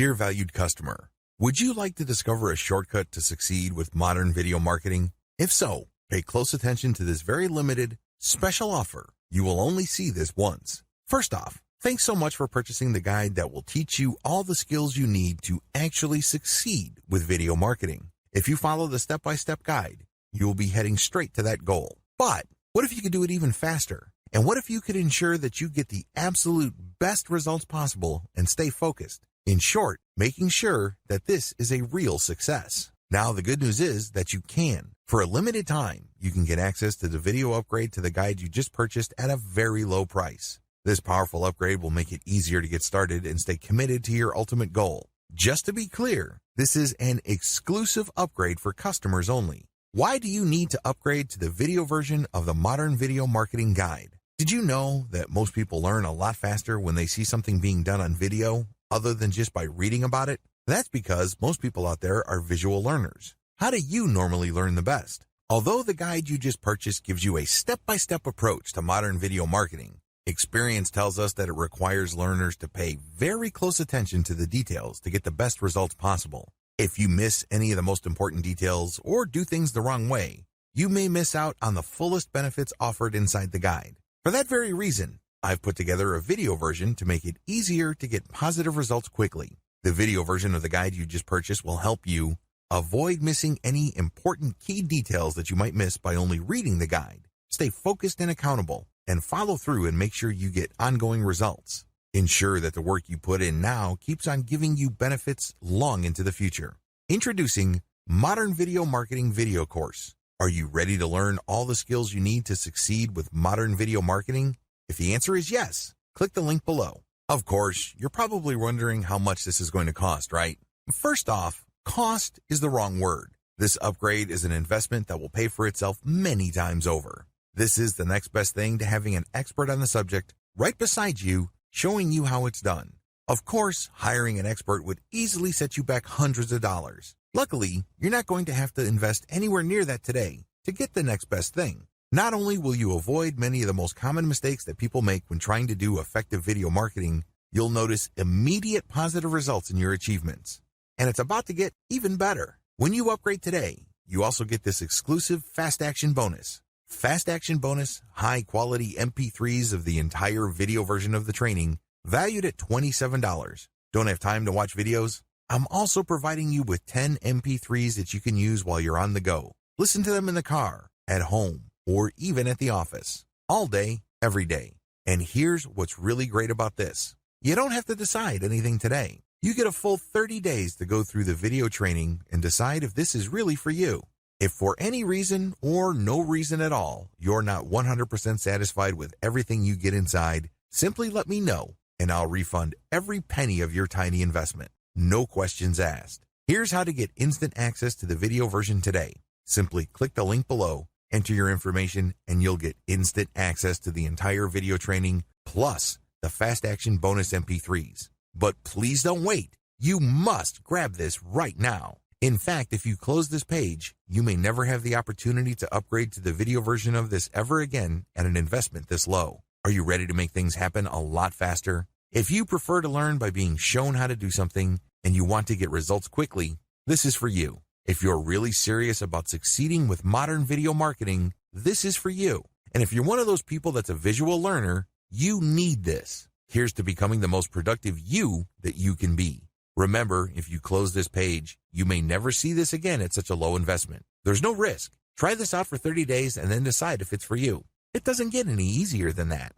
Dear valued customer, would you like to discover a shortcut to succeed with modern video marketing? If so, pay close attention to this very limited, special offer. You will only see this once. First off, thanks so much for purchasing the guide that will teach you all the skills you need to actually succeed with video marketing. If you follow the step-by-step guide, you will be heading straight to that goal. But what if you could do it even faster? And what if you could ensure that you get the absolute best results possible and stay focused? In short, making sure that this is a real success. Now, the good news is that you can. For a limited time, you can get access to the video upgrade to the guide you just purchased at a very low price. This powerful upgrade will make it easier to get started and stay committed to your ultimate goal. Just to be clear, this is an exclusive upgrade for customers only. Why do you need to upgrade to the video version of the Modern Video Marketing Guide? Did you know that most people learn a lot faster when they see something being done on video, other than just by reading about it? That's because most people out there are visual learners. How do you normally learn the best? Although the guide you just purchased gives you a step-by-step approach to modern video marketing, experience tells us that it requires learners to pay very close attention to the details to get the best results possible. If you miss any of the most important details or do things the wrong way, you may miss out on the fullest benefits offered inside the guide. For that very reason, I've put together a video version to make it easier to get positive results quickly. The video version of the guide you just purchased will help you avoid missing any important key details that you might miss by only reading the guide. Stay focused and accountable, and follow through and make sure you get ongoing results. Ensure that the work you put in now keeps on giving you benefits long into the future. Introducing Modern Video Marketing Video Course. Are you ready to learn all the skills you need to succeed with modern video marketing? If the answer is yes, click the link below. Of course, you're probably wondering how much this is going to cost, right? First off, cost is the wrong word. This upgrade is an investment that will pay for itself many times over. This is the next best thing to having an expert on the subject right beside you, showing you how it's done. Of course, hiring an expert would easily set you back hundreds of dollars. Luckily, you're not going to have to invest anywhere near that today to get the next best thing. Not only will you avoid many of the most common mistakes that people make when trying to do effective video marketing, you'll notice immediate positive results in your achievements. And it's about to get even better. When you upgrade today, you also get this exclusive Fast Action bonus. Fast Action bonus, high-quality MP3s of the entire video version of the training, valued at $27. Don't have time to watch videos? I'm also providing you with 10 MP3s that you can use while you're on the go. Listen to them in the car, at home, or even at the office. All day, every day. And here's what's really great about this. You don't have to decide anything today. You get a full 30 days to go through the video training and decide if this is really for you. If for any reason or no reason at all, you're not 100% satisfied with everything you get inside, simply let me know, and I'll refund every penny of your tiny investment. No questions asked. Here's how to get instant access to the video version today. Simply click the link below, enter your information, and you'll get instant access to the entire video training, plus the Fast Action bonus MP3s. But please don't wait. You must grab this right now. In fact, if you close this page, you may never have the opportunity to upgrade to the video version of this ever again at an investment this low. Are you ready to make things happen a lot faster? If you prefer to learn by being shown how to do something and you want to get results quickly, this is for you. If you're really serious about succeeding with modern video marketing, this is for you. And if you're one of those people that's a visual learner, you need this. Here's to becoming the most productive you that you can be. Remember, if you close this page, you may never see this again at such a low investment. There's no risk. Try this out for 30 days and then decide if it's for you. It doesn't get any easier than that.